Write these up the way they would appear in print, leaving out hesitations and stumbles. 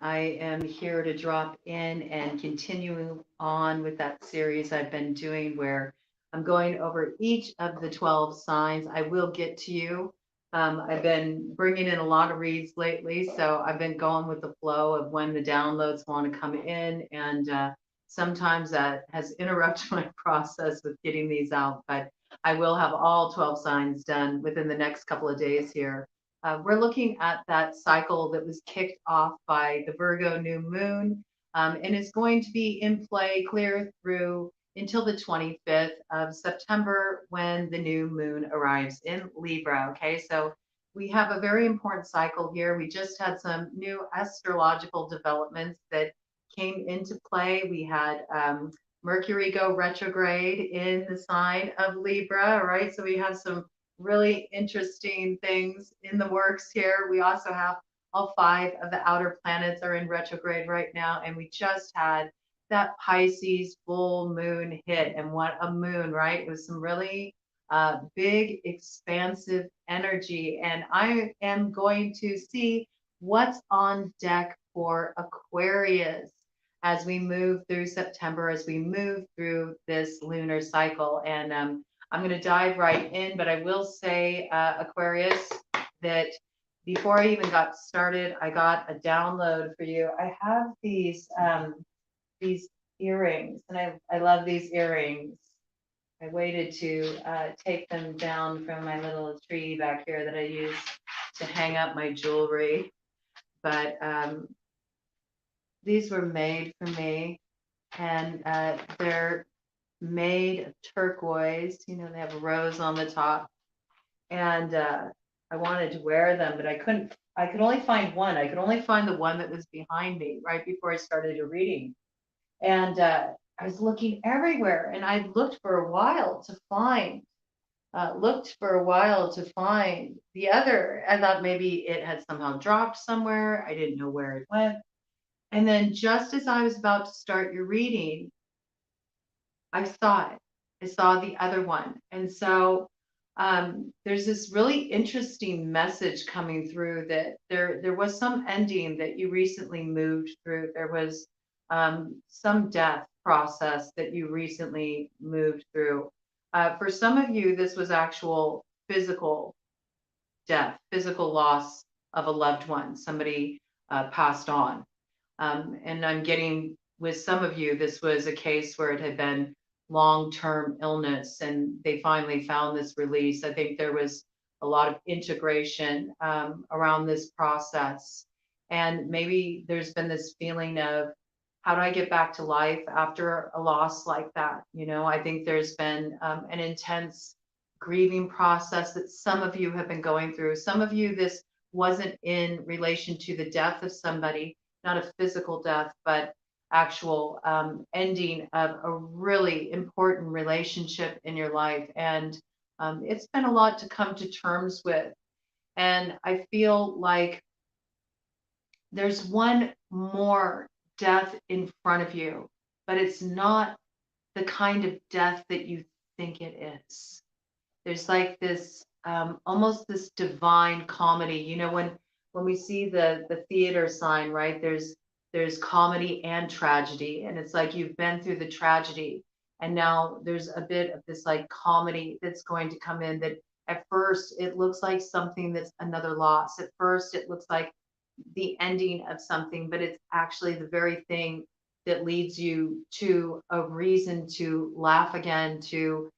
I am here to drop in and continue on with that series I've been doing where I'm going over each of the 12 signs. I will get to you. I've been bringing in a lot of reads lately, so I've been going with the flow of when the downloads want to come in, and sometimes that has interrupted my process with getting these out, but I will have all 12 signs done within the next couple of days here. We're looking at that cycle that was kicked off by the Virgo new moon, and it's going to be in play clear through until the 25th of September when the new moon arrives in Libra. Okay, so we have a very important cycle here. We just had some new astrological developments that came into play. We had Mercury go retrograde in the sign of Libra, right? So we have some really interesting things in the works here. We also have all 5 of the outer planets are in retrograde right now, and we just had that Pisces full moon hit, and what a moon, right? It was some really big, expansive energy, and I am going to see what's on deck for Aquarius as we move through September, as we move through this lunar cycle. And I'm going to dive right in, but I will say, Aquarius, that before I even got started, I got a download for you. I have these earrings, and I love these earrings. I waited to take them down from my little tree back here that I use to hang up my jewelry, but these were made for me, and they're made of turquoise. You know, they have a rose on the top, and I wanted to wear them, but I couldn't. I could only find one. I could only find the one that was behind me right before I started a reading, and I was looking everywhere, and I looked for a while to find. Looked for a while to find the other. I thought maybe it had somehow dropped somewhere. I didn't know where it went. And then just as I was about to start your reading, I saw it. I saw the other one. And so there's this really interesting message coming through that there was some ending that you recently moved through. There was some death process that you recently moved through. For some of you, this was actual physical death, physical loss of a loved one. Somebody passed on. And I'm getting with some of you, this was a case where it had been long-term illness and they finally found this release. I think there was a lot of integration around this process. And maybe there's been this feeling of, how do I get back to life after a loss like that? You know, I think there's been an intense grieving process that some of you have been going through. Some of you, this wasn't in relation to the death of somebody, not a physical death, but actual ending of a really important relationship in your life. And it's been a lot to come to terms with. And I feel like there's one more death in front of you, but it's not the kind of death that you think it is. There's like this almost this divine comedy. You know, when we see the theater sign, right? There's comedy and tragedy, and it's like you've been through the tragedy, and now there's a bit of this like comedy that's going to come in. That at first it looks like something that's another loss. At first it looks like the ending of something, but it's actually the very thing that leads you to a reason to laugh again, to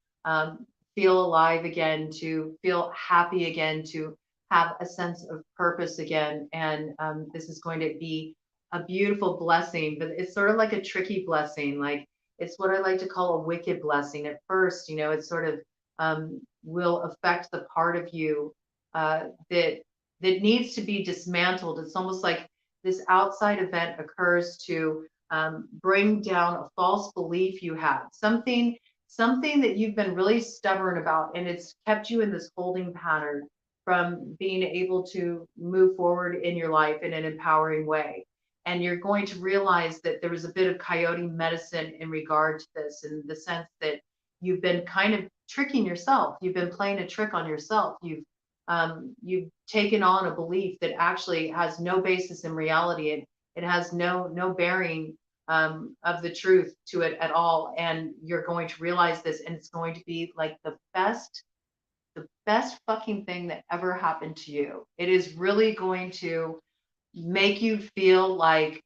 feel alive again, to feel happy again, to have a sense of purpose again. And this is going to be a beautiful blessing, but it's sort of like a tricky blessing. Like it's what I like to call a wicked blessing. At first, you know, it sort of will affect the part of you that needs to be dismantled. It's almost like this outside event occurs to bring down a false belief you have, something that you've been really stubborn about, and it's kept you in this holding pattern from being able to move forward in your life in an empowering way. And you're going to realize that there was a bit of coyote medicine in regard to this, in the sense that you've been kind of tricking yourself. You've been playing a trick on yourself. You've taken on a belief that actually has no basis in reality. It has no bearing of the truth to it at all. And you're going to realize this, and it's going to be like the best fucking thing that ever happened to you. It is really going to make you feel like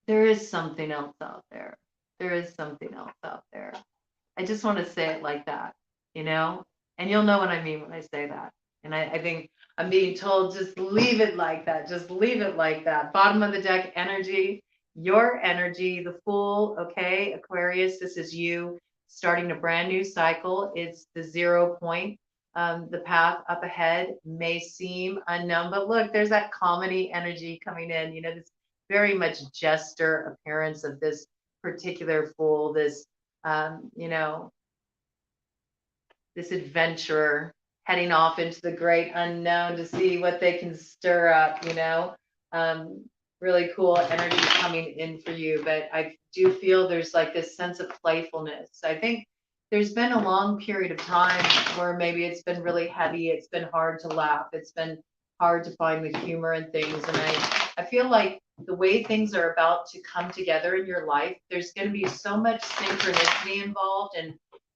there is something else out there. There is something else out there. I just want to say it like that, you know? And you'll know what I mean when I say that. And I think I'm being told, just leave it like that. Just leave it like that. Bottom of the deck energy, your energy, the Fool, okay? Aquarius, this is you starting a brand new cycle. It's the 0 point. The path up ahead may seem unknown, but look, there's that comedy energy coming in, you know, this very much jester appearance of this particular Fool, this you know, this adventurer heading off into the great unknown to see what they can stir up, you know. Really cool energy coming in for you, but I do feel there's like this sense of playfulness. I think there's been a long period of time where maybe it's been really heavy, it's been hard to laugh, it's been hard to find the humor and things. And I feel like the way things are about to come together in your life, there's going to be so much synchronicity involved,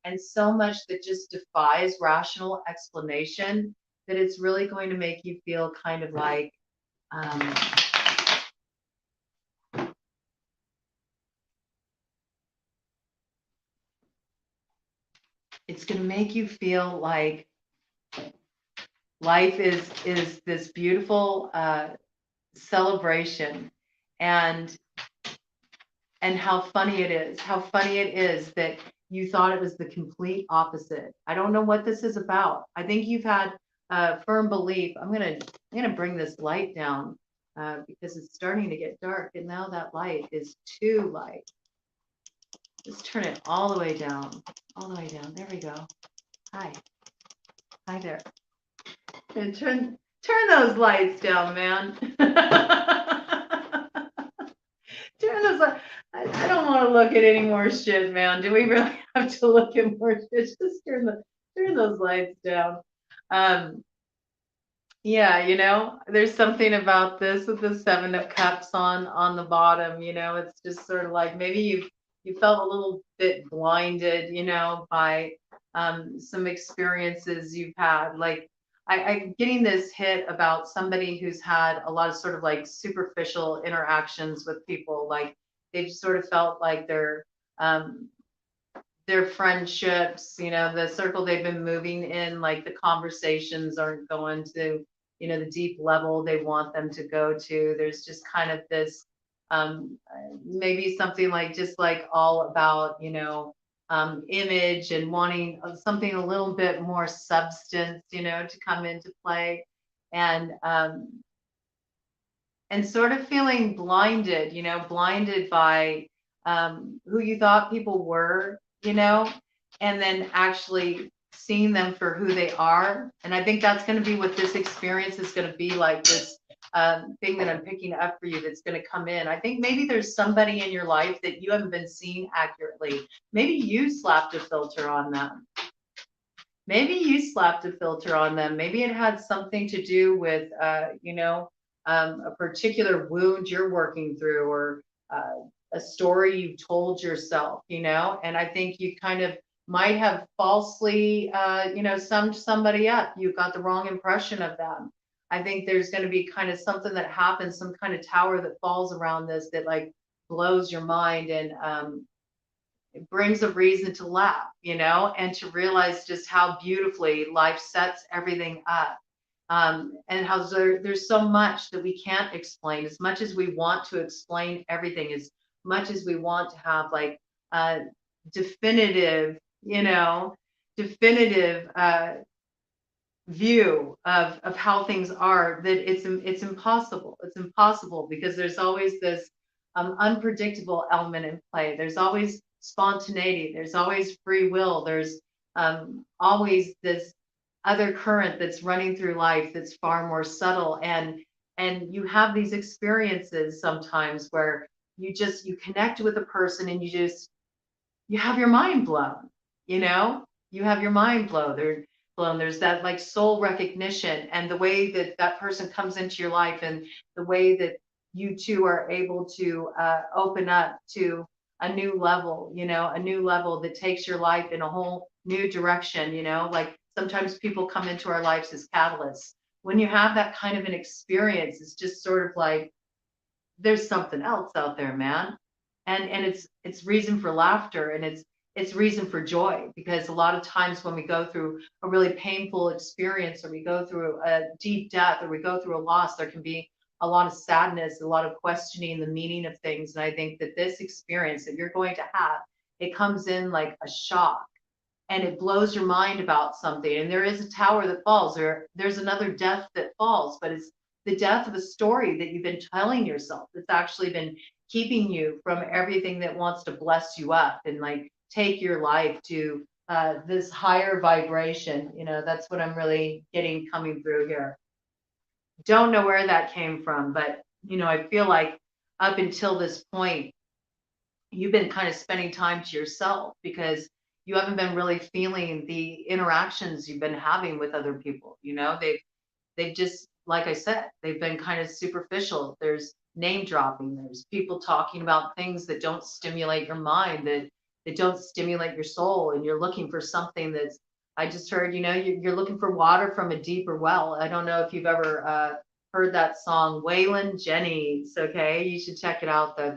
and so much that just defies rational explanation, that it's really going to make you feel kind of like it's going to make you feel like life is this beautiful celebration, and how funny it is that you thought it was the complete opposite. I don't know what this is about. I think you've had a firm belief. I'm gonna bring this light down because it's starting to get dark, and now that light is too light. Just turn it all the way down, all the way down. There we go. Hi there. And turn those lights down, man. Turn those lights. I don't want to look at any more shit, man. Do we really have to look at more shit? Just turn those lights down. Yeah, you know, there's something about this with the 7 of Cups on the bottom. You know, it's just sort of like maybe you felt a little bit blinded, you know, by some experiences you've had. Like I'm getting this hit about somebody who's had a lot of sort of like superficial interactions with people. Like they've sort of felt like their friendships, you know, the circle they've been moving in, like the conversations aren't going to, you know, the deep level they want them to go to. There's just kind of this maybe something like just like all about, you know, image and wanting something a little bit more substance, you know, to come into play, and sort of feeling blinded, you know, blinded by who you thought people were, you know, and then actually seeing them for who they are. And I think that's going to be what this experience is going to be like, this thing that I'm picking up for you that's going to come in. I think maybe there's somebody in your life that you haven't been seeing accurately. Maybe you slapped a filter on them. Maybe you slapped a filter on them. Maybe it had something to do with, you know, a particular wound you're working through, or a story you told yourself, you know. And I think you kind of might have falsely, you know, summed somebody up. You got the wrong impression of them. I think there's going to be kind of something that happens, some kind of tower that falls around this that like blows your mind, and it brings a reason to laugh, you know, and to realize just how beautifully life sets everything up. And how there's so much that we can't explain. As much as we want to explain everything, as much as we want to have like definitive, you know, definitive view of how things are, that it's impossible. It's impossible because there's always this unpredictable element in play. There's always spontaneity. There's always free will. There's always this other current that's running through life that's far more subtle. And you have these experiences sometimes where you connect with a person, and you have your mind blown, you know, you have your mind blown. blown. There's that like soul recognition, and the way that that person comes into your life, and the way that you two are able to open up to a new level, a new level that takes your life in a whole new direction. Like sometimes people come into our lives as catalysts. When you have that kind of an experience, it's just sort of like there's something else out there, man. And it's reason for laughter, and it's reason for joy, because a lot of times when we go through a really painful experience, or we go through a deep death, or we go through a loss, there can be a lot of sadness, a lot of questioning the meaning of things. And I think that this experience that you're going to have, it comes in like a shock, and it blows your mind about something. And there is a tower that falls, or there's another death that falls, but it's the death of a story that you've been telling yourself that's actually been keeping you from everything that wants to bless you up and like take your life to this higher vibration. That's what I'm really getting coming through here. Don't know where that came from, but I feel like up until this point, you've been kind of spending time to yourself, because you haven't been really feeling the interactions you've been having with other people. They've just, like I said, they've been kind of superficial. There's name dropping. There's people talking about things that don't stimulate your mind, that don't stimulate your soul. And you're looking for something that's, I just heard, you're looking for water from a deeper well. I don't know if you've ever heard that song, Waylon Jennings. Okay. You should check it out though.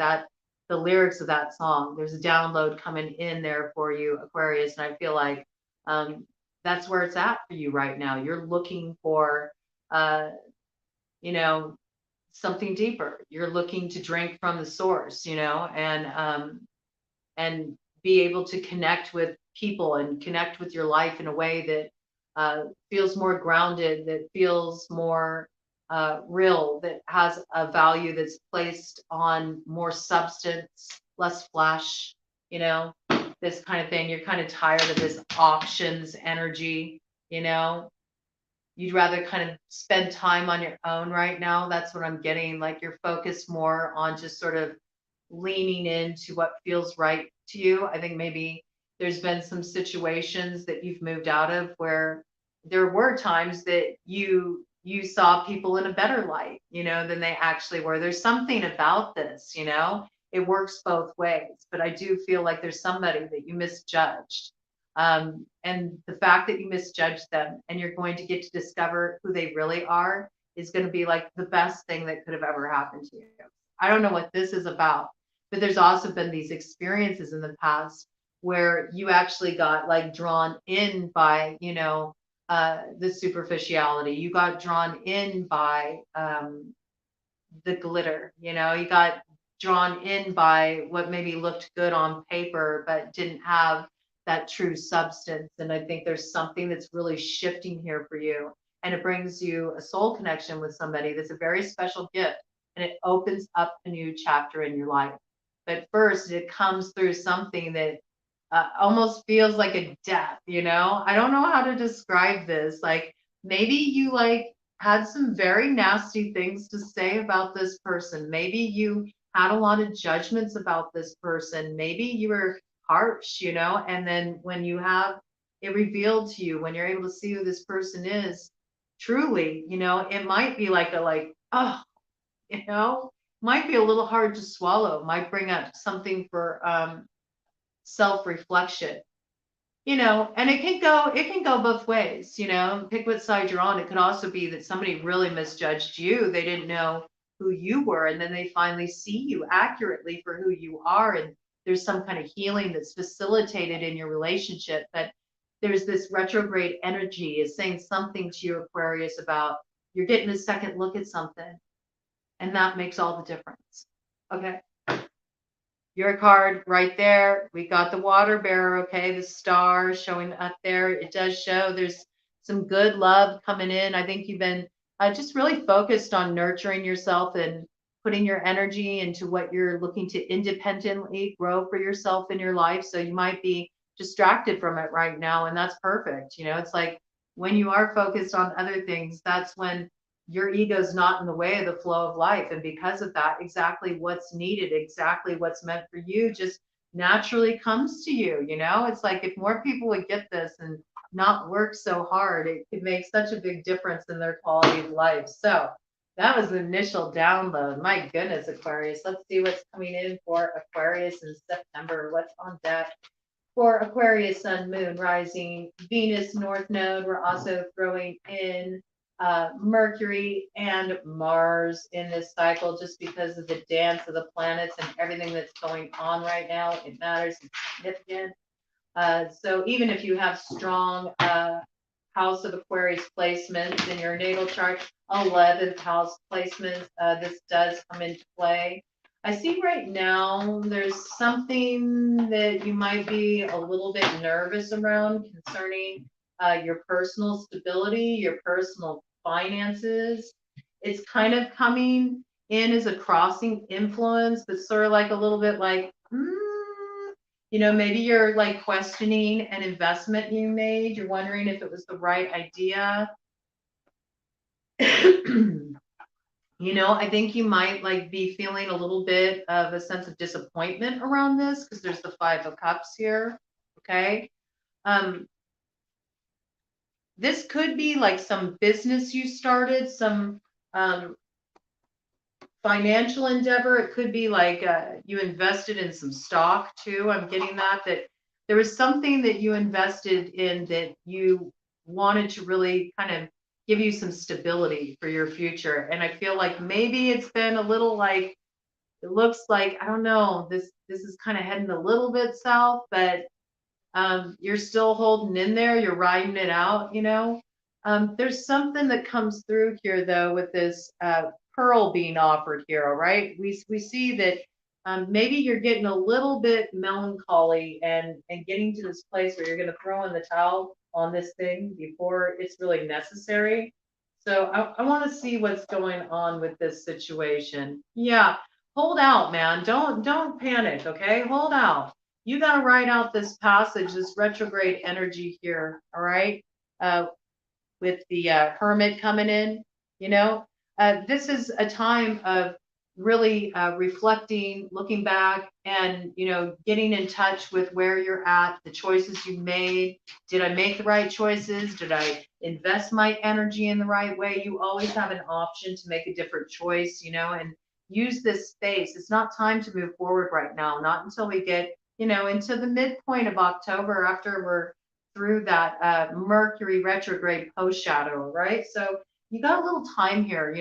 The lyrics of that song, there's a download coming in there for you, Aquarius. And I feel like that's where it's at for you right now. You're looking for uh, something deeper. You're looking to drink from the source, and be able to connect with people and connect with your life in a way that feels more grounded, that feels more real, that has a value that's placed on more substance, less flash, this kind of thing. You're kind of tired of this auctions energy, you'd rather kind of spend time on your own right now. That's what I'm getting. Like you're focused more on just sort of leaning into what feels right to you. I think maybe there's been some situations that you've moved out of where there were times that you saw people in a better light, than they actually were. There's something about this, it works both ways, but I do feel like there's somebody that you misjudged. And the fact that you misjudged them and you're going to get to discover who they really are is going to be like the best thing that could have ever happened to you. I don't know what this is about, but there's also been these experiences in the past where you actually got like drawn in by, the superficiality. You got drawn in by the glitter, you got drawn in by what maybe looked good on paper, but didn't have that true substance. And I think there's something that's really shifting here for you. And it brings you a soul connection with somebody that's a very special gift. And it opens up a new chapter in your life. But first, it comes through something that almost feels like a death, I don't know how to describe this. Like maybe you like had some very nasty things to say about this person. Maybe you had a lot of judgments about this person. Maybe you were harsh, and then when you have it revealed to you, when you're able to see who this person is truly, it might be like oh, might be a little hard to swallow, might bring up something for self-reflection, and it can go both ways, pick what side you're on. It could also be that somebody really misjudged you. They didn't know who you were, and then they finally see you accurately for who you are, and there's some kind of healing that's facilitated in your relationship. But there's this retrograde energy is saying something to you, Aquarius, about you're getting a second look at something, and that makes all the difference. Okay. Your card right there. We got the water bearer. Okay. The star showing up there. It does show there's some good love coming in. I think you've been just really focused on nurturing yourself and putting your energy into what you're looking to independently grow for yourself in your life. So you might be distracted from it right now, and that's perfect. It's like when you are focused on other things, that's when your ego's not in the way of the flow of life. And because of that, exactly what's needed, exactly what's meant for you just naturally comes to you. It's like if more people would get this and not work so hard. It could make such a big difference in their quality of life. So that was the initial download. My goodness, Aquarius. Let's see what's coming in for Aquarius in September. What's on deck for Aquarius, Sun, Moon, Rising, Venus, North Node. We're also throwing in Mercury and Mars in this cycle just because of the dance of the planets and everything that's going on right now. It matters. It's significant. So even if you have strong House of Aquarius placements in your natal chart, 11th house placements, this does come into play. I see right now there's something that you might be a little bit nervous around concerning your personal stability, your personal finances. It's kind of coming in as a crossing influence, but sort of like a little bit like, maybe you're like questioning an investment you made. You're wondering if it was the right idea. I think you might like be feeling a little bit of a sense of disappointment around this because there's the 5 of Cups here. Okay. This could be like some business you started, some financial endeavor. It could be like you invested in some stock too. I'm getting that there was something that you invested in that you wanted to really kind of give you some stability for your future. And I feel like maybe it's been a little like, it looks like, I don't know, this is kind of heading a little bit south, but you're still holding in there. You're riding it out, There's something that comes through here though with this pearl being offered here. All right, we see that maybe you're getting a little bit melancholy and getting to this place where you're going to throw in the towel on this thing before it's really necessary. So I want to see what's going on with this situation. Yeah, hold out, man. Don't panic. Okay, hold out. You got to write out this passage, this retrograde energy here. All right, with the Hermit coming in. This is a time of really reflecting, looking back, and getting in touch with where you're at, the choices you made. Did I make the right choices? Did I invest my energy in the right way? You always have an option to make a different choice, and use this space. It's not time to move forward right now, not until we get into the midpoint of October, after we're through that Mercury retrograde post shadow, right? So you got a little time here,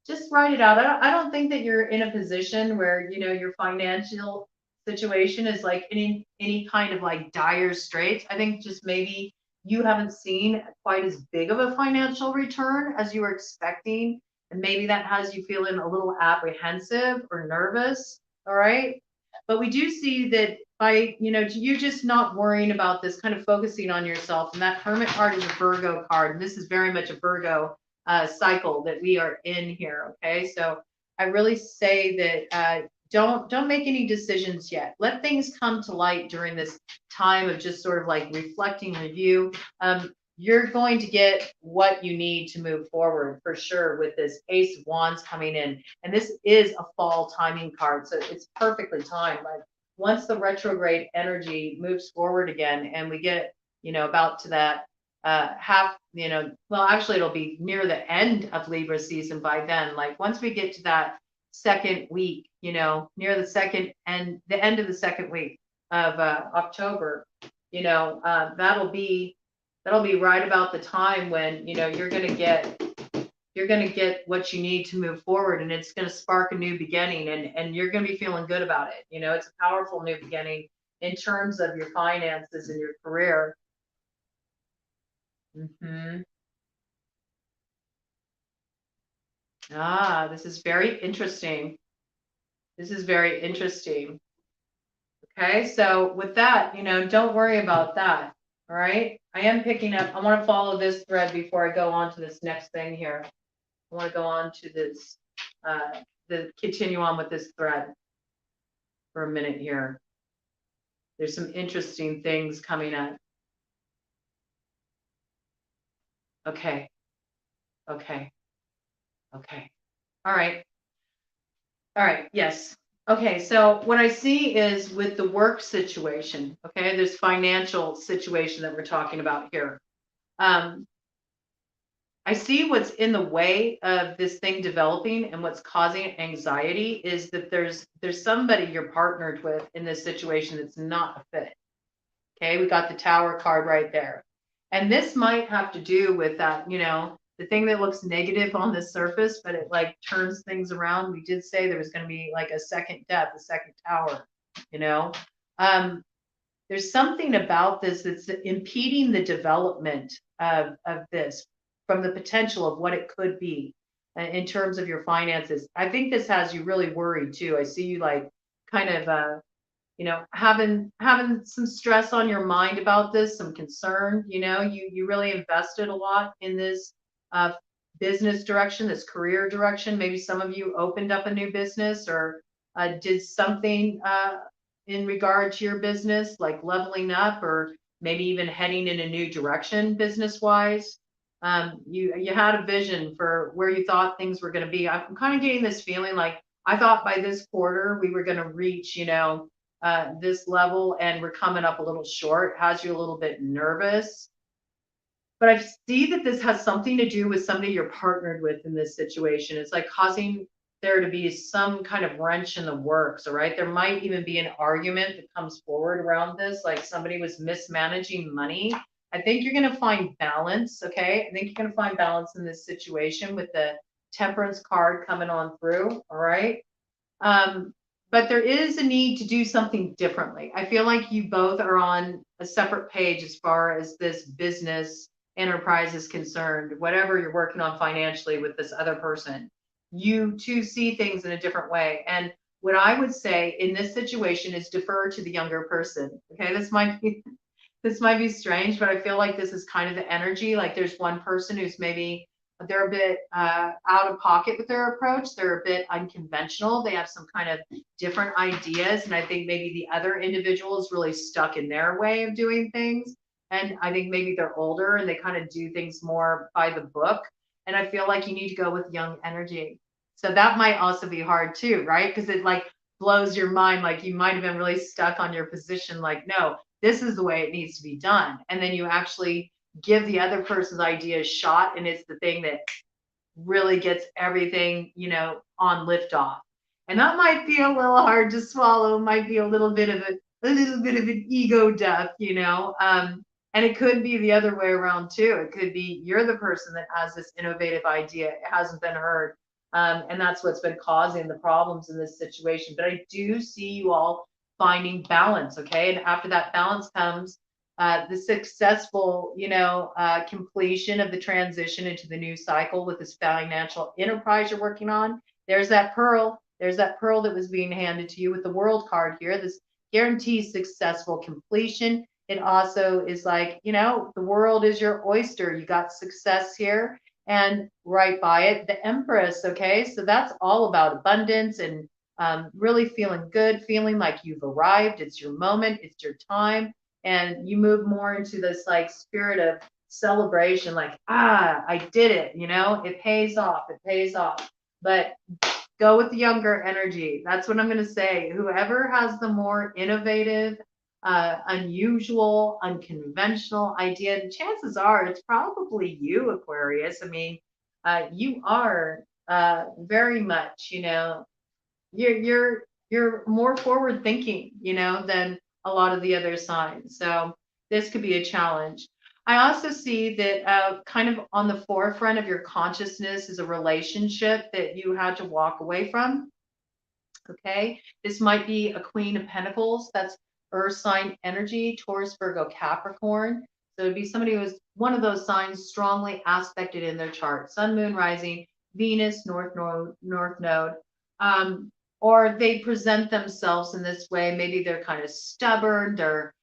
just write it out. I don't think that you're in a position where, your financial situation is like any kind of like dire straits. I think just maybe you haven't seen quite as big of a financial return as you were expecting. And maybe that has you feeling a little apprehensive or nervous. All right. But we do see that by, you just not worrying about this, kind of focusing on yourself. And that Hermit card is a Virgo card. And this is very much a Virgo cycle that we are in here. Okay. So I really say that don't make any decisions yet. Let things come to light during this time of just sort of like reflecting, review. You're going to get what you need to move forward for sure with this Ace of Wands coming in. And this is a fall timing card, so it's perfectly timed. Like once the retrograde energy moves forward again and we get, about to that half, well, actually it'll be near the end of Libra season by then. Like once we get to that second week, near the second and the end of the second week of October, that'll be right about the time when you're going to get what you need to move forward, and it's going to spark a new beginning, and you're going to be feeling good about it. It's a powerful new beginning in terms of your finances and your career. This is very interesting. Okay, so with that, don't worry about that. All right, I am picking up. I want to follow this thread before I go on to this next thing here. I want to go on to this, continue on with this thread for a minute here. There's some interesting things coming up. Okay. All right. Yes. Okay, so what I see is with the work situation, okay, this financial situation that we're talking about here. Um, I see what's in the way of this thing developing and what's causing anxiety is that there's somebody you're partnered with in this situation that's not a fit. Okay, we got the tower card right there. And this might have to do with that, the thing that looks negative on the surface, but it like turns things around. We did say there was going to be like a second death, a second tower, you know. Um, there's something about this that's impeding the development of this from the potential of what it could be in terms of your finances. I think this has you really worried too. I see you like kind of having some stress on your mind about this, some concern. You really invested a lot in this uh, business direction, this career direction. Maybe some of you opened up a new business or did something in regard to your business, like leveling up, or maybe even heading in a new direction business wise. You had a vision for where you thought things were going to be. I'm kind of getting this feeling like I thought by this quarter we were going to reach, this level, and we're coming up a little short. Has you a little bit nervous. But I see that this has something to do with somebody you're partnered with in this situation. It's like causing there to be some kind of wrench in the works, all right? There might even be an argument that comes forward around this, like somebody was mismanaging money. I think you're going to find balance, okay? I think you're going to find balance in this situation with the temperance card coming on through, all right? Um, but there is a need to do something differently. I feel like you both are on a separate page as far as this business enterprise is concerned, whatever you're working on financially with this other person. You two see things in a different way. And what I would say in this situation is defer to the younger person. Okay, this might be strange, but I feel like this is kind of the energy. Like there's one person who's maybe they're a bit out of pocket with their approach. They're a bit unconventional. They have some kind of different ideas. And I think maybe the other individual is really stuck in their way of doing things. And I think maybe they're older and they kind of do things more by the book. And I feel like you need to go with young energy. So that might also be hard too, right? Because it like blows your mind. Like you might have been really stuck on your position. Like, no, this is the way it needs to be done. And then you actually give the other person's idea a shot, and it's the thing that really gets everything, on liftoff. And that might be a little hard to swallow, might be a little bit of an ego death, and it could be the other way around too. It could be you're the person that has this innovative idea. It hasn't been heard. And that's what's been causing the problems in this situation. But I do see you all finding balance. Okay. And after that balance comes the successful, completion of the transition into the new cycle with this financial enterprise you're working on. There's that pearl. There's that pearl that was being handed to you with the world card here. This guarantees successful completion. It also is like, the world is your oyster. You got success here. And right by it, the Empress. Okay. So that's all about abundance and really feeling good, feeling like you've arrived. It's your moment, it's your time. And you move more into this like spirit of celebration, like, I did it, it pays off, it pays off. But go with the younger energy. That's what I'm going to say. Whoever has the more innovative, unusual, unconventional idea, the chances are it's probably you, Aquarius. I mean, you are very much, you're more forward thinking, than a lot of the other signs. So this could be a challenge. I also see that kind of on the forefront of your consciousness is a relationship that you had to walk away from. Okay. This might be a Queen of Pentacles. That's Earth sign energy, Taurus, Virgo, Capricorn. So it'd be somebody who is one of those signs strongly aspected in their chart. Sun, Moon, Rising, Venus, North Node. Or they present themselves in this way. Maybe they're kind of stubborn. They're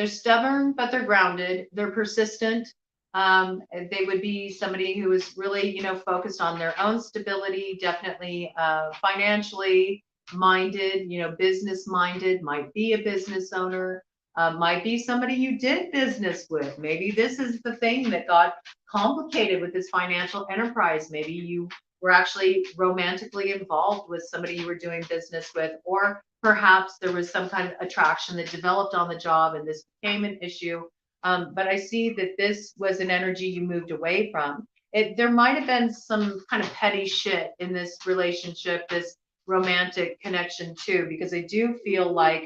stubborn, but they're grounded. They're persistent. They would be somebody who is really, focused on their own stability, definitely financially minded, business minded, might be a business owner, might be somebody you did business with. Maybe this is the thing that got complicated with this financial enterprise. Maybe you were actually romantically involved with somebody you were doing business with, or perhaps there was some kind of attraction that developed on the job and this became an issue. But I see that this was an energy you moved away from. There might have been some kind of petty shit in this relationship, this romantic connection too, because I do feel like,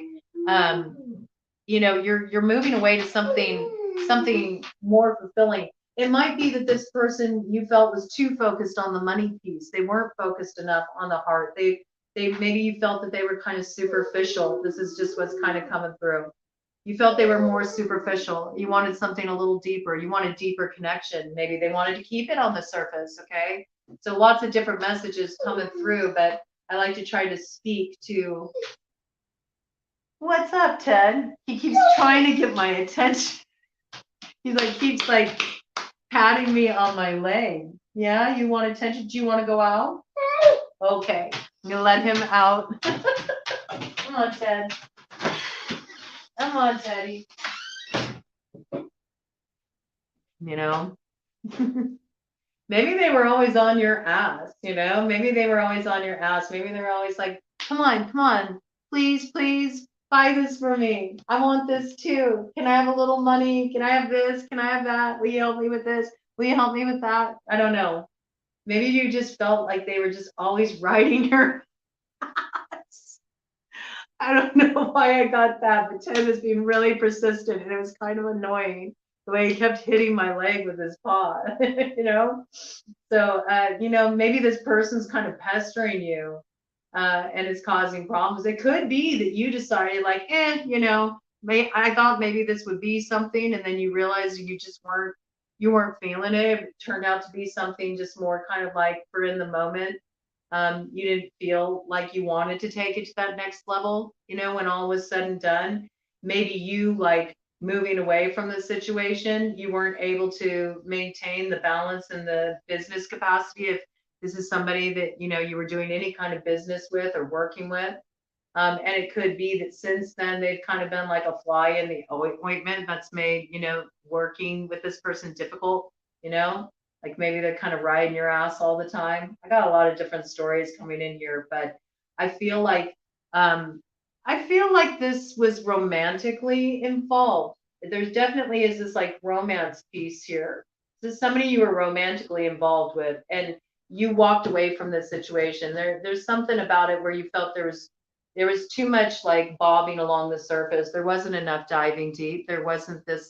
you're moving away to something more fulfilling. It might be that this person you felt was too focused on the money piece. They weren't focused enough on the heart. They maybe you felt that they were kind of superficial. This is just what's kind of coming through. You felt they were more superficial. You wanted something a little deeper. You wanted deeper connection. Maybe they wanted to keep it on the surface. Okay. So lots of different messages coming through, but I like to try to speak to. What's up, Ted? He keeps trying to get my attention. Keeps patting me on my leg. Yeah, you want attention? Do you want to go out? Okay, I'm gonna let him out. Come on, Ted. Come on, Teddy. Maybe they were always on your ass, maybe they were always on your ass. Maybe they were always like, come on, please, buy this for me. I want this too. Can I have a little money? Can I have this? Can I have that? Will you help me with this? Will you help me with that? I don't know. Maybe you just felt like they were just always riding your ass. I don't know why I got that, but Ted was being really persistent and it was kind of annoying the way he kept hitting my leg with his paw, So, maybe this person's kind of pestering you. And it's causing problems. It could be that you decided I thought maybe this would be something, and then you realized you weren't feeling it. It turned out to be something just more kind of like for in the moment. You didn't feel like you wanted to take it to that next level, when all was said and done. Maybe you moving away from the situation, you weren't able to maintain the balance in the business capacity if this is somebody that you were doing any kind of business with or working with. And it could be that since then they've kind of been like a fly in the ointment that's made working with this person difficult. Maybe they're kind of riding your ass all the time. I got a lot of different stories coming in here, but I feel like this was romantically involved. There's definitely is this romance piece here. This is somebody you were romantically involved with, and you walked away from this situation. There's something about it where you felt there was too much bobbing along the surface. There wasn't enough diving deep. There wasn't this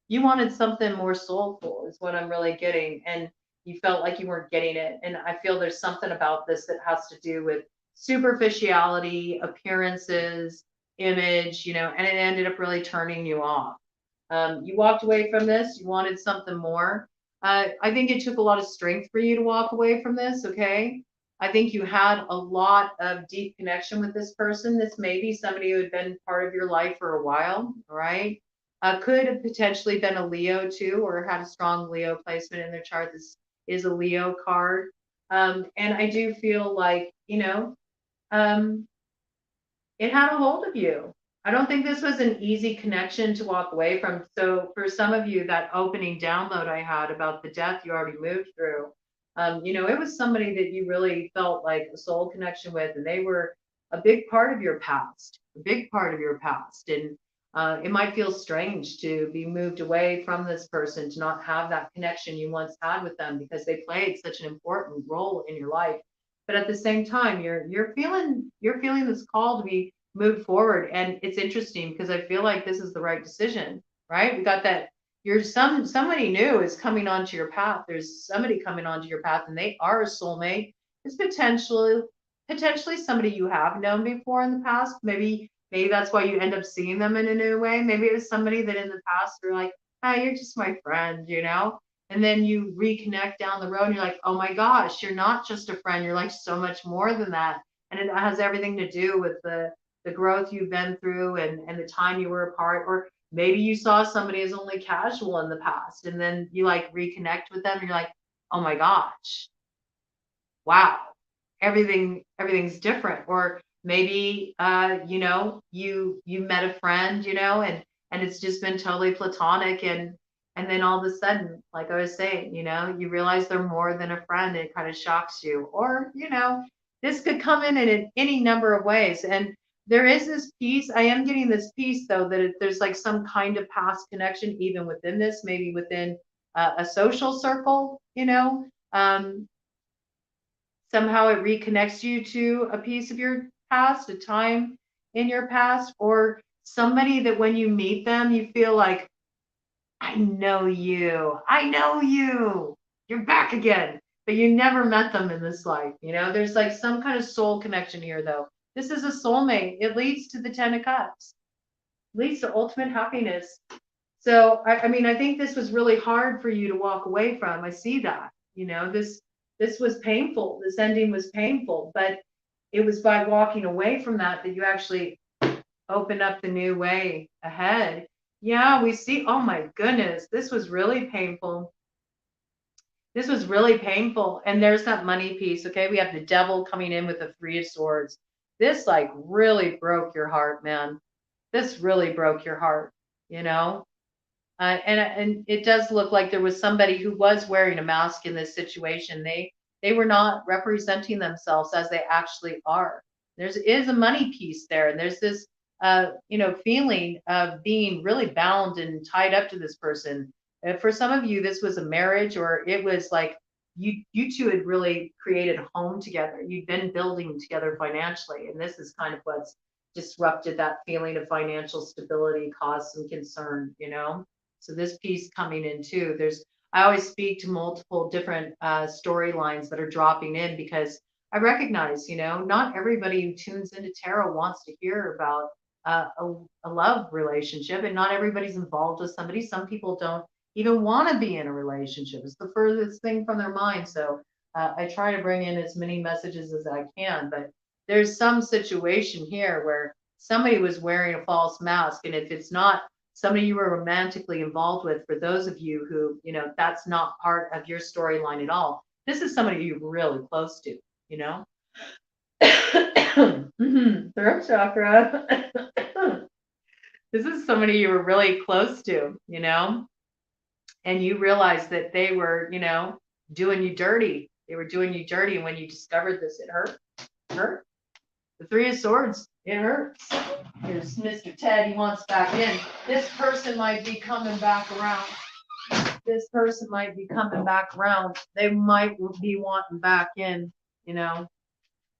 you wanted something more soulful is what I'm really getting. And you felt like you weren't getting it. And I feel there's something about this that has to do with superficiality, appearances, image, and it ended up really turning you off. You walked away from this. You wanted something more. I think it took a lot of strength for you to walk away from this, okay? I think you had a lot of deep connection with this person. This may be somebody who had been part of your life for a while, all right? Could have potentially been a Leo too, or had a strong Leo placement in their chart. This is a Leo card. And I do feel like, it had a hold of you. I don't think this was an easy connection to walk away from. So for some of you, that opening download I had about the death you already moved through, it was somebody that you really felt like a soul connection with, and they were a big part of your past, And it might feel strange to be moved away from this person, to not have that connection you once had with them because they played such an important role in your life. But at the same time, you're feeling this call to be moved forward. And it's interesting because I feel like this is the right decision, right? We got that somebody new is coming onto your path. There's somebody coming onto your path and they are a soulmate. It's potentially somebody you have known before in the past. Maybe that's why you end up seeing them in a new way. Maybe it was somebody that in the past you're like, hey, you're just my friend, And then you reconnect down the road and you're like, oh my gosh, you're not just a friend. You're like so much more than that. And it has everything to do with the growth you've been through and the time you were apart. Or maybe you saw somebody as only casual in the past and then you reconnect with them and you're like, oh my gosh, wow, everything's different. Or maybe you met a friend, and it's just been totally platonic, and And then all of a sudden, like I was saying, you know, you realize they're more than a friend. It kind of shocks you. Or, you know, this could come in any number of ways. And there is this piece. I am getting this piece, though, that there's like some kind of past connection, even within this, maybe within a social circle, you know. Somehow it reconnects you to a piece of your past, a time in your past, or somebody that when you meet them, you feel like, I know you. I know you. You're back again. But you never met them in this life. You know, there's like some kind of soul connection here, though. This is a soulmate. It leads to the Ten of Cups, leads to ultimate happiness. So, I mean, I think this was really hard for you to walk away from. I see that. You know, this was painful. This ending was painful, but it was by walking away from that that you actually open up the new way ahead. Yeah, we see. Oh my goodness, this was really painful. This was really painful. And there's that money piece. Okay, we have the devil coming in with the Three of Swords. This like really broke your heart, man. This really broke your heart, you know? And it does look like there was somebody who was wearing a mask in this situation. They were not representing themselves as they actually are. There's is a money piece there, and there's this you know, feeling of being really bound and tied up to this person. For some of you, this was a marriage, or it was like you two had really created a home together. You'd been building together financially, and this is kind of what's disrupted that feeling of financial stability, caused some concern, you know. So this piece coming in too, I always speak to multiple different storylines that are dropping in, because I recognize, you know, not everybody who tunes into tarot wants to hear about a love relationship, and not everybody's involved with somebody. Some people don't even want to be in a relationship. It's the furthest thing from their mind. So I try to bring in as many messages as I can, but there's some situation here where somebody was wearing a false mask, and if it's not somebody you were romantically involved with, for those of you who, you know, that's not part of your storyline at all, this is somebody you're really close to, you know. Throat chakra. This is somebody you were really close to, you know, and you realized that they were, you know, doing you dirty. They were doing you dirty, and when you discovered this, it hurt. It hurt. The Three of Swords, it hurts. Here's Mr. Ted, he wants back in. This person might be coming back around. This person might be coming back around. They might be wanting back in, you know.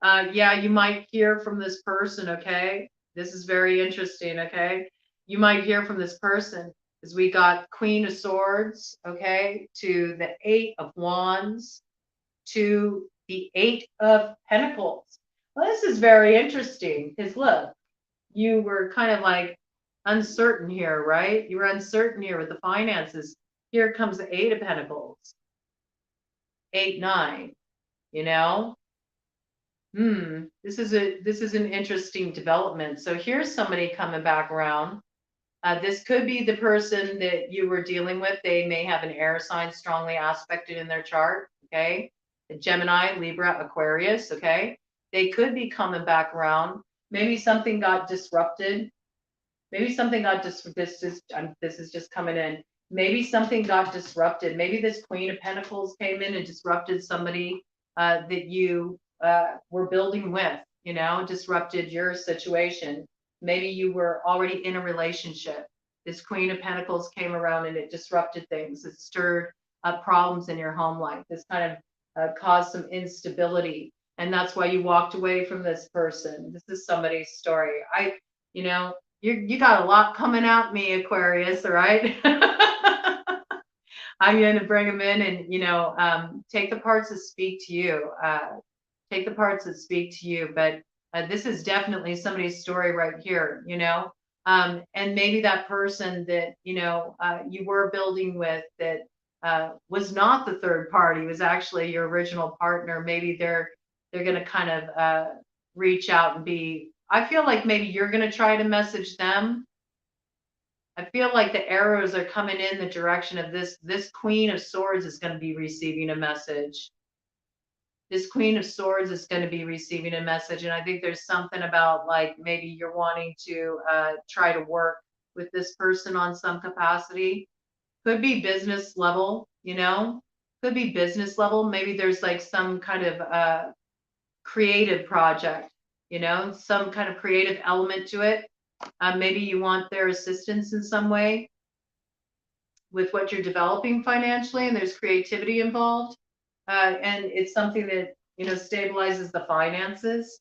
Yeah, you might hear from this person, okay? This is very interesting, okay? You might hear from this person, because we got Queen of Swords, okay, to the Eight of Wands, to the Eight of Pentacles. Well, this is very interesting, because look, you were kind of like uncertain here, right? You were uncertain here with the finances. Here comes the Eight of Pentacles, 8, 9, you know? This is an interesting development. So here's somebody coming back around. This could be the person that you were dealing with. They may have an air sign strongly aspected in their chart, okay? The Gemini, Libra, Aquarius, okay? They could be coming back around. Maybe something got disrupted. Maybe something got this is just coming in. Maybe something got disrupted. Maybe this Queen of Pentacles came in and disrupted somebody that you were building with, you know, disrupted your situation. Maybe you were already in a relationship. This Queen of Pentacles came around and it disrupted things. It stirred up problems in your home life. This kind of caused some instability. And that's why you walked away from this person. This is somebody's story. You know, you got a lot coming at me, Aquarius, all right? I'm going to bring them in and, you know, take the parts that speak to you. Take the parts that speak to you. But this is definitely somebody's story right here, you know. And maybe that person that, you know, you were building with that was not the third party, was actually your original partner. Maybe they're going to kind of reach out and be, I feel like maybe you're going to try to message them. I feel like the arrows are coming in the direction of this Queen of Swords is going to be receiving a message. This Queen of Swords is going to be receiving a message. And I think there's something about like maybe you're wanting to try to work with this person on some capacity. Could be business level, could be business level. Maybe there's like some kind of creative project, some kind of creative element to it. Maybe you want their assistance in some way with what you're developing financially, and there's creativity involved. And it's something that, stabilizes the finances.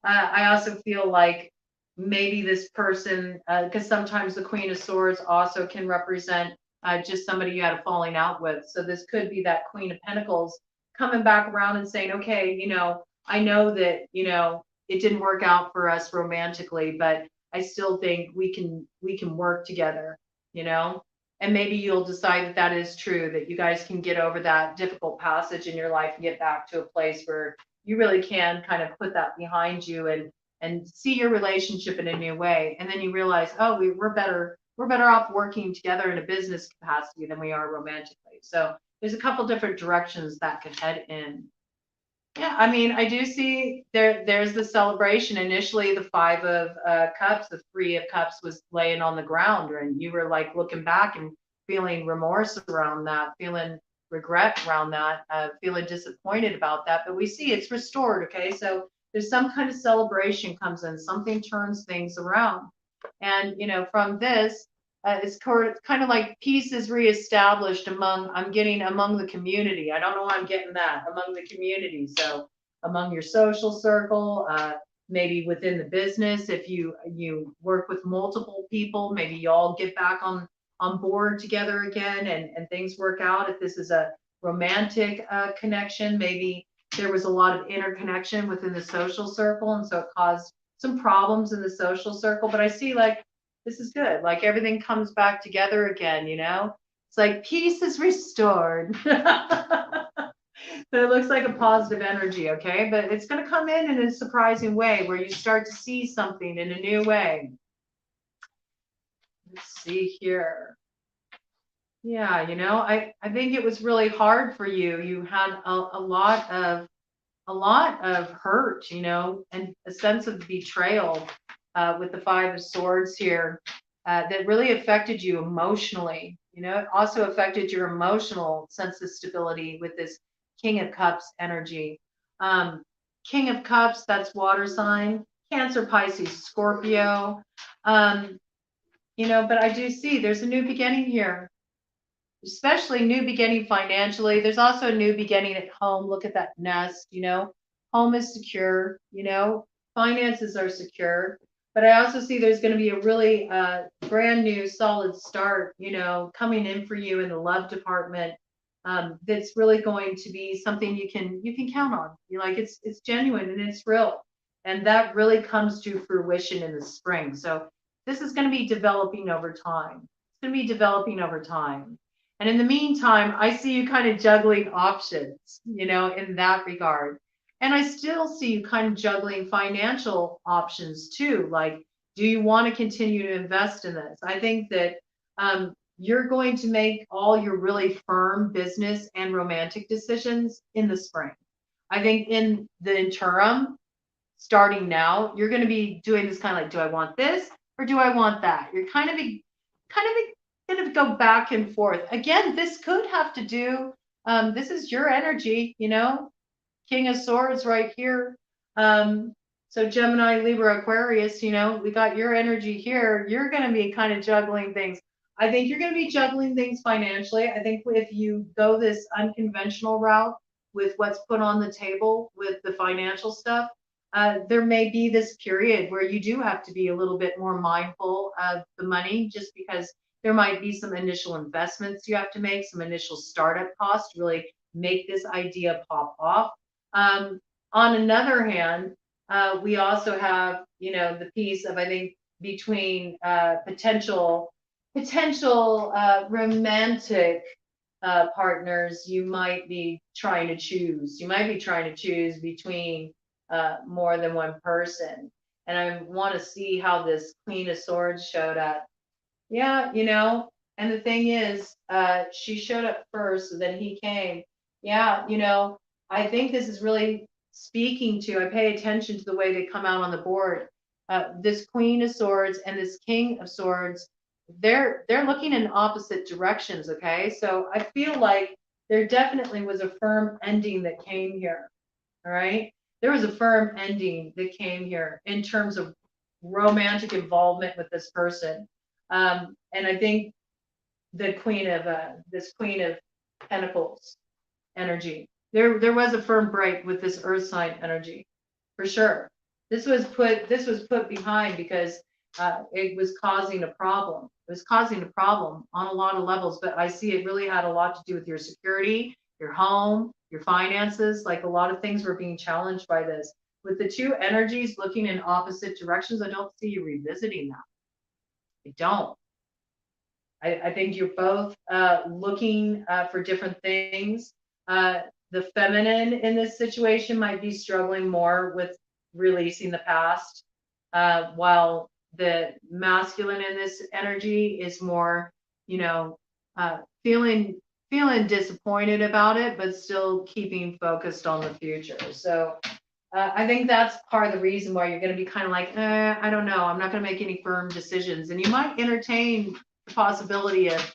I also feel like maybe this person, because sometimes the Queen of Swords also can represent just somebody you had a falling out with. So this could be that Queen of Pentacles coming back around and saying, okay, I know that, it didn't work out for us romantically, but I still think we can work together, and maybe you'll decide that that is true, that you guys can get over that difficult passage in your life and get back to a place where you really can kind of put that behind you and see your relationship in a new way. And then you realize, oh, we're better off working together in a business capacity than we are romantically. So there's a couple different directions that could head in. Yeah, I mean, I do see there's the celebration. Initially, the Five of Cups, the Three of Cups was laying on the ground, and you were like looking back and feeling remorse around that, feeling regret around that, feeling disappointed about that. But we see it's restored, okay? So there's some kind of celebration comes in, something turns things around. And, from this, it's kind of like peace is reestablished I'm getting among the community. I don't know why I'm getting that, among the community. So among your social circle, maybe within the business, if you work with multiple people, maybe you all get back on board together again, and things work out. If this is a romantic connection, maybe there was a lot of interconnection within the social circle, and so it caused some problems in the social circle. But I see like this is good. Like everything comes back together again, It's like peace is restored. But it looks like a positive energy, okay? But it's going to come in a surprising way where you start to see something in a new way. Let's see here. Yeah, I think it was really hard for you. You had a lot of hurt, and a sense of betrayal with the Five of Swords here that really affected you emotionally. It also affected your emotional sense of stability with this King of Cups energy. King of Cups, that's water sign, Cancer, Pisces, Scorpio. But I do see there's a new beginning here, especially new beginning financially. There's also a new beginning at home. Look at that nest, home is secure, finances are secure. But I also see there's going to be a really brand new solid start, coming in for you in the love department. That's really going to be something you can count on. It's genuine and it's real. And that really comes to fruition in the spring. So this is going to be developing over time. It's going to be developing over time. And in the meantime, I see you kind of juggling options, in that regard. And I still see you kind of juggling financial options too. Like, do you want to continue to invest in this? I think that you're going to make all your really firm business and romantic decisions in the spring. I think in the interim, starting now, you're going to be doing this kind of like, do I want this or do I want that? You're kind of going to go back and forth. Again, this could have to do, this is your energy, King of Swords right here. So Gemini, Libra, Aquarius, we got your energy here. You're going to be kind of juggling things. I think you're going to be juggling things financially. I think if you go this unconventional route with what's put on the table with the financial stuff, there may be this period where you do have to be a little bit more mindful of the money, just because there might be some initial investments you have to make, some initial startup costs to really make this idea pop off. On another hand, we also have, the piece of, I think, between potential romantic partners you might be trying to choose. You might be trying to choose between more than one person. And I want to see how this Queen of Swords showed up. Yeah, and the thing is, she showed up first, so then he came. Yeah, I think this is really speaking to, I pay attention to the way they come out on the board. This Queen of Swords and this King of Swords they're looking in opposite directions. Okay, so I feel like there definitely was a firm ending that came here. All right, there was a firm ending that came here in terms of romantic involvement with this person. And I think the Queen of Pentacles energy. There was a firm break with this earth sign energy, for sure. This was put behind because it was causing a problem. It was causing a problem on a lot of levels, but I see it really had a lot to do with your security, your home, your finances. Like a lot of things were being challenged by this. With the two energies looking in opposite directions, I don't see you revisiting that. I don't. I think you're both looking for different things. The feminine in this situation might be struggling more with releasing the past, while the masculine in this energy is more, you know, feeling disappointed about it, but still keeping focused on the future. So I think that's part of the reason why you're going to be kind of like, I don't know, I'm not going to make any firm decisions. And you might entertain the possibility of,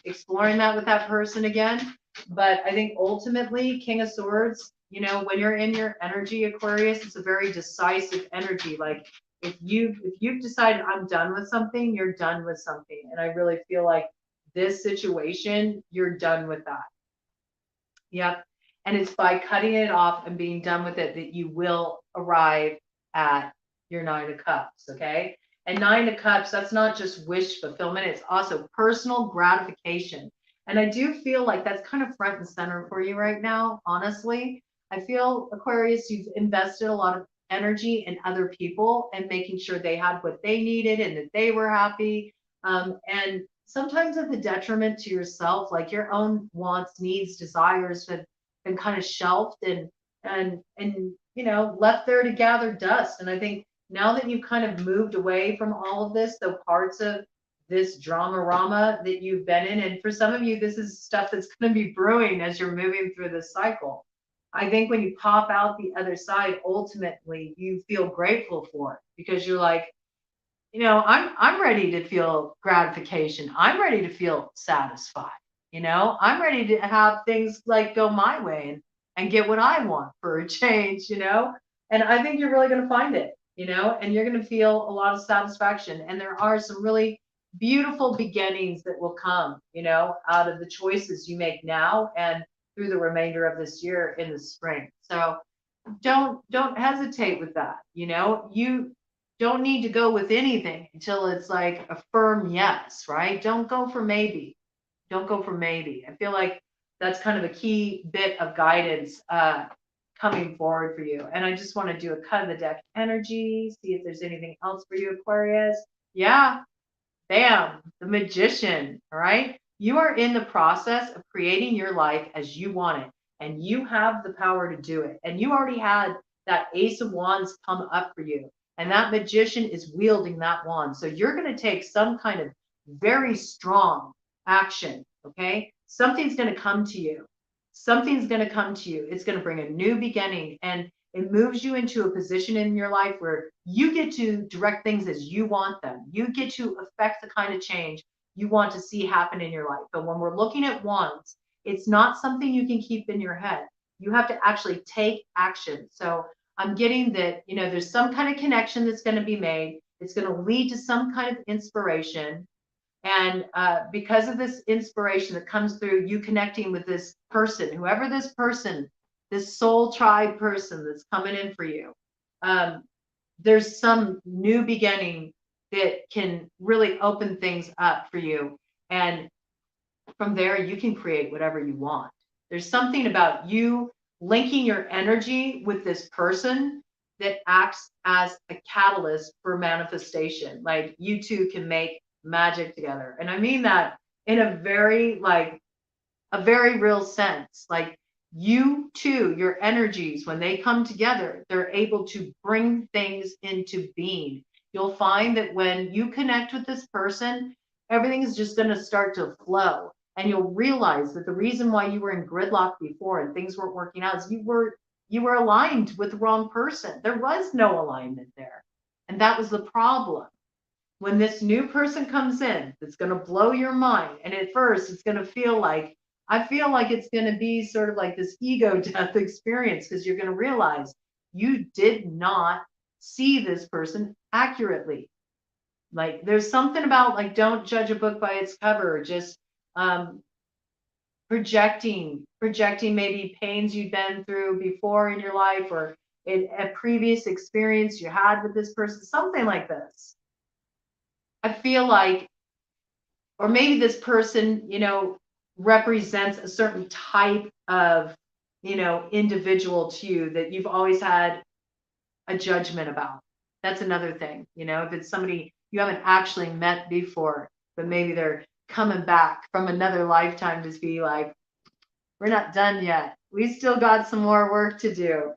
exploring that with that person again. But I think ultimately, King of Swords, when you're in your energy, Aquarius, it's a very decisive energy. Like if you've decided I'm done with something, you're done with something. And I really feel like this situation, you're done with that. Yep. And it's by cutting it off and being done with it that you will arrive at your Nine of Cups. Okay. And Nine of Cups, that's not just wish fulfillment, it's also personal gratification. And I do feel like that's kind of front and center for you right now, honestly. I feel, Aquarius, you've invested a lot of energy in other people and making sure they had what they needed and that they were happy. And sometimes at the detriment to yourself, like your own wants, needs, desires have been kind of shelved and left there to gather dust. And I think now that you've kind of moved away from all of this, the parts of this drama that you've been in, and for some of you, this is stuff that's going to be brewing as you're moving through this cycle. I think when you pop out the other side, ultimately you feel grateful for it because you're like, I'm ready to feel gratification. I'm ready to feel satisfied. I'm ready to have things like go my way and get what I want for a change. And I think you're really going to find it, and you're going to feel a lot of satisfaction. And there are some really beautiful beginnings that will come, out of the choices you make now and through the remainder of this year in the spring. So don't hesitate with that. You don't need to go with anything until it's like a firm yes, right? Don't go for maybe. Don't go for maybe. I feel like that's kind of a key bit of guidance coming forward for you. And I just want to do a cut of the deck energy, see if there's anything else for you, Aquarius. Yeah, bam, the Magician. All right. You are in the process of creating your life as you want it, and you have the power to do it. And you already had that Ace of Wands come up for you, and that Magician is wielding that wand. So you're going to take some kind of very strong action. Okay. Something's going to come to you. Something's going to come to you. It's going to bring a new beginning, and it moves you into a position in your life where you get to direct things as you want them. You get to affect the kind of change you want to see happen in your life. But when we're looking at wands, it's not something you can keep in your head. You have to actually take action. So I'm getting that, there's some kind of connection that's going to be made. It's going to lead to some kind of inspiration. And because of this inspiration that comes through you connecting with this person, whoever this person, this soul tribe person that's coming in for you, there's some new beginning that can really open things up for you. And from there, you can create whatever you want. There's something about you linking your energy with this person that acts as a catalyst for manifestation. Like you two can make magic together. And I mean that in a very real sense. Like you two, your energies, when they come together, they're able to bring things into being. You'll find that when you connect with this person, everything is just going to start to flow. And you'll realize that the reason why you were in gridlock before and things weren't working out is you were aligned with the wrong person. There was no alignment there. And that was the problem. when this new person comes in, it's going to blow your mind. And at first, it's going to feel like, I feel like it's going to be sort of like this ego death experience, because you're going to realize you did not see this person accurately. Like there's something about like, don't judge a book by its cover. Just projecting maybe pains you've been through before in your life, or a previous experience you had with this person, something like this. I feel like, or maybe this person, represents a certain type of, individual to you that you've always had a judgment about. That's another thing, if it's somebody you haven't actually met before, but maybe they're coming back from another lifetime to be like, we're not done yet. We still got some more work to do.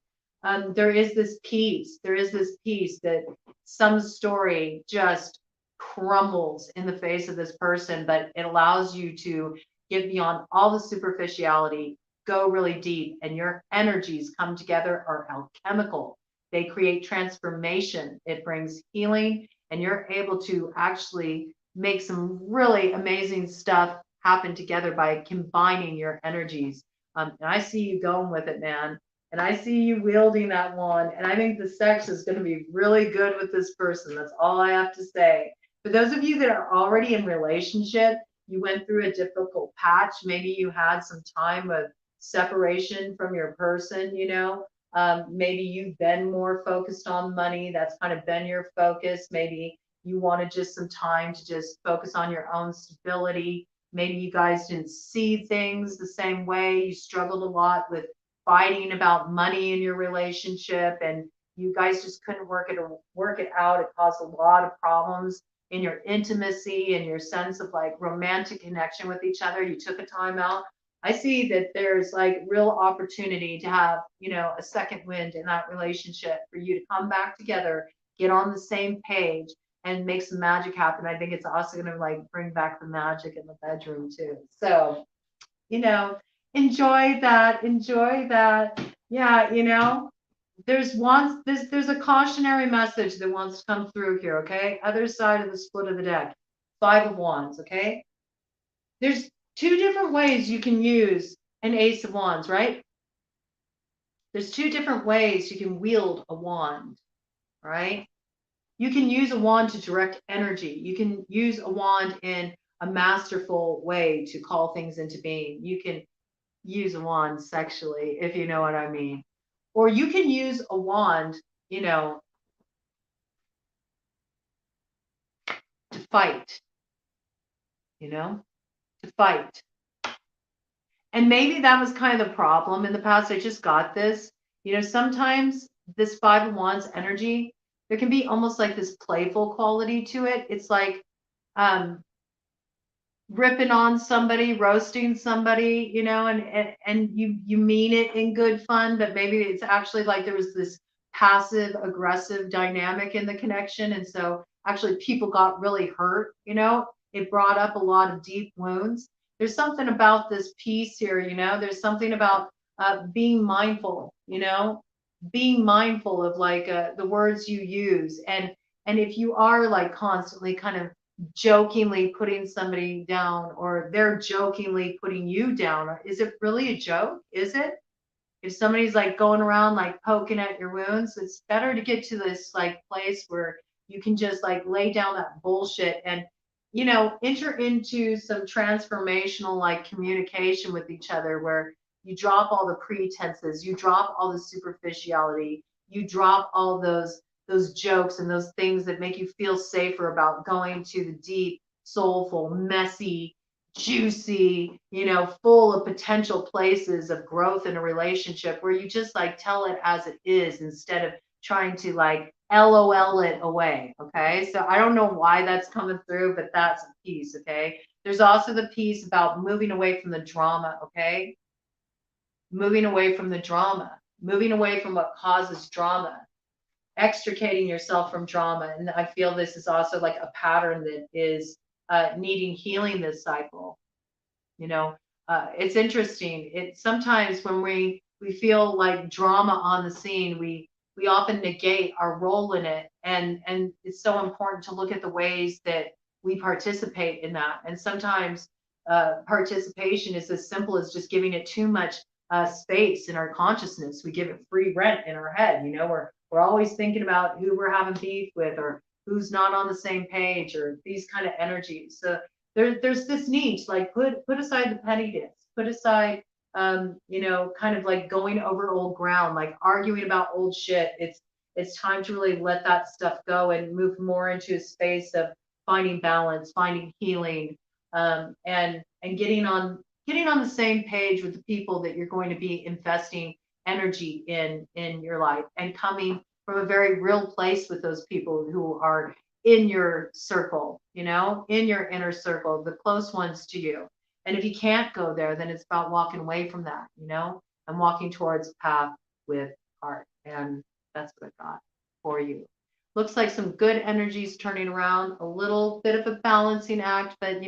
There is this peace. There is this peace that some story just crumbles in the face of this person, but it allows you to get beyond all the superficiality, go really deep, and your energies come together are alchemical. They create transformation. It brings healing, and you're able to actually make some really amazing stuff happen together by combining your energies. And I see you going with it, man. And I see you wielding that wand. And I think the sex is going to be really good with this person. That's all I have to say. For those of you that are already in relationship, you went through a difficult patch. Maybe you had some time of separation from your person, maybe you've been more focused on money. That's kind of been your focus. Maybe you wanted just some time to just focus on your own stability. Maybe you guys didn't see things the same way. You struggled a lot with fighting about money in your relationship, and you guys just couldn't work it out. It caused a lot of problems in your intimacy and your sense of like romantic connection with each other. You took a time out. I see that there's like real opportunity to have, a second wind in that relationship for you to come back together, get on the same page, and make some magic happen. I think it's also going to like bring back the magic in the bedroom too. So, enjoy that. Enjoy that. Yeah, there's a cautionary message that wants to come through here. Okay, other side of the split of the deck, 5 of Wands. Okay, there's 2 different ways you can use an Ace of Wands, right? There's 2 different ways you can wield a wand, right? You can use a wand to direct energy. You can use a wand in a masterful way to call things into being. You can use a wand sexually, if you know what I mean. Or you can use a wand, to fight, to fight. And maybe that was kind of the problem in the past. I just got this. Sometimes this 5 of Wands energy, there can be almost like this playful quality to it. It's like ripping on somebody, roasting somebody, and you mean it in good fun, but maybe it's actually like there was this passive aggressive dynamic in the connection. And so actually people got really hurt, it brought up a lot of deep wounds. There's something about this piece here, there's something about being mindful, being mindful of like the words you use. And if you are like constantly kind of jokingly putting somebody down, or they're jokingly putting you down, or is it really a joke? Is it? If somebody's like going around like poking at your wounds, it's better to get to this like place where you can just like lay down that bullshit and enter into some transformational like communication with each other, where you drop all the pretenses, you drop all the superficiality, you drop all those jokes and those things that make you feel safer about going to the deep, soulful, messy, juicy, full of potential places of growth in a relationship, where you just like tell it as it is instead of trying to like LOL it away. Okay. So I don't know why that's coming through, but that's a piece. Okay. There's also the piece about moving away from the drama. Okay. Moving away from the drama, moving away from what causes drama, extricating yourself from drama. And I feel this is also like a pattern that is needing healing this cycle. It's interesting. It sometimes when we feel like drama on the scene, we often negate our role in it, And it's so important to look at the ways that we participate in that. And sometimes participation is as simple as just giving it too much space in our consciousness. We give it free rent in our head. We're always thinking about who we're having beef with, or who's not on the same page, or these kind of energies. So there's this need to like put aside the pettiness, put aside kind of like going over old ground, like arguing about old shit. It's time to really let that stuff go and move more into a space of finding balance, finding healing, and getting on the same page with the people that you're going to be investing energy in your life, and coming from a very real place with those people who are in your circle, in your inner circle, the close ones to you. And if you can't go there, then it's about walking away from that, and walking towards a path with heart. And that's what I got for you. Looks like some good energies turning around, a little bit of a balancing act, but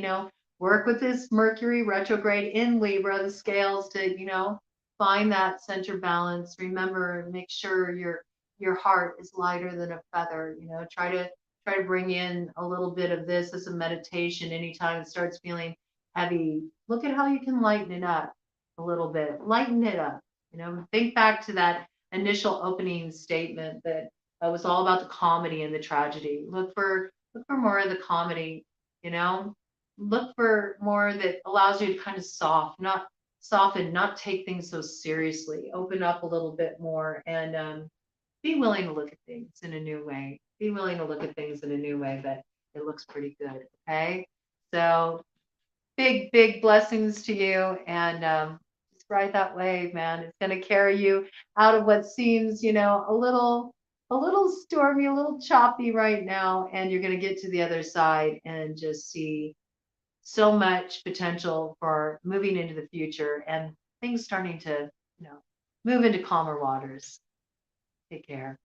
work with this Mercury retrograde in Libra, the scales, to find that center balance. Remember, make sure your heart is lighter than a feather. Try to bring in a little bit of this as a meditation anytime it starts feeling heavy. Look at how you can lighten it up a little bit. Lighten it up. Think back to that initial opening statement that was all about the comedy and the tragedy. Look for more of the comedy. Look for more that allows you to kind of soften, not take things so seriously. Open up a little bit more, and be willing to look at things in a new way. Be willing to look at things in a new way that it looks pretty good. Okay. So big blessings to you, and just ride that wave, man. It's going to carry you out of what seems, a little stormy, a little choppy right now, and you're going to get to the other side and just see so much potential for moving into the future and things starting to, move into calmer waters. Take care.